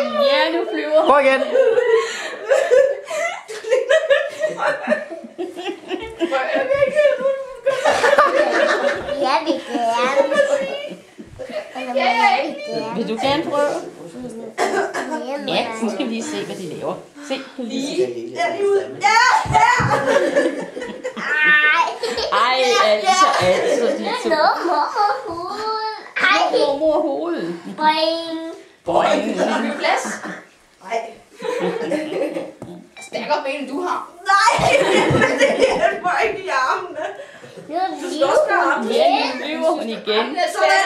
Ja, du flyver. Prøv igen. Jeg vil gerne. Vil du gerne prøve? Ja, så skal vi lige se, hvad de laver. Se. Lige. Ej, altså, de to. Mor hovedet. Boing. Boing. Har vi plads? Nej. Stærkere ben, end du har. Nej, det hjælper ikke i armene. Du skal også gøre armene. Ja, nu flyver hun igen. Sådan.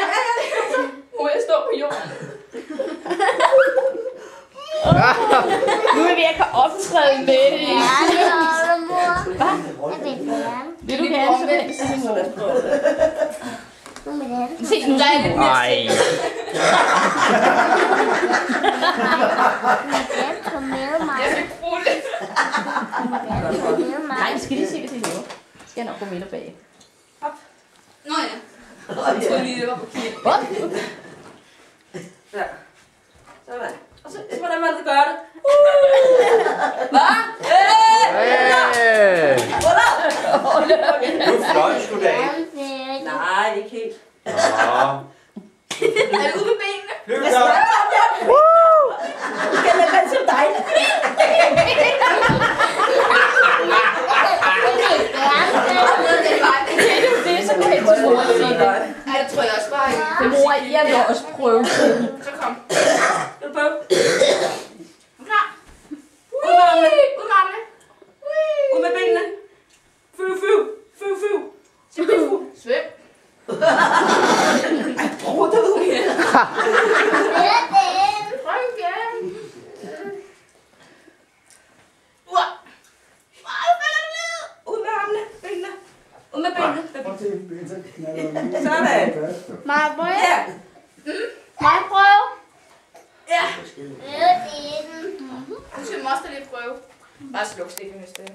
Må jeg stå på jorden? Nu er vi at kunne optræde med det. Vil du gerne så vel sige mor? Se, nu der er lidt mere Nej. Jeg fik fuldt. Nej, vi skal lige se, hvad de laver. Skal jeg nok gå med bag. Hop. Nå ja. Jeg troede lige, det var på kigge. Hop. Ja. Sådan. Og så hvordan man skal gøre det. Hvad? Du fløj sgu da ikke. Nej, ikke helt. Nå. Er det ude med benene? Flyv så. Skal jeg lade som dig? Det er så pænt til mor at sige det. Ja, det tror jeg også bare. Mor, jeg vil også prøve. Så kom. Skal du prøve? Er du klar? Ud med armene. Ud med armene. Ud med benene. Fyv, fyv. Fyv, fyv. Sig fyv. Svøm. Ej, prøv det ud igen. Prøv igen. Ud med armene. Benene. Ud med benene. Sådan. Må jeg prøve? Ja. Må jeg prøve? Ja. Det er den. Du skal også lige prøve. Bare sluk stikken i stedet.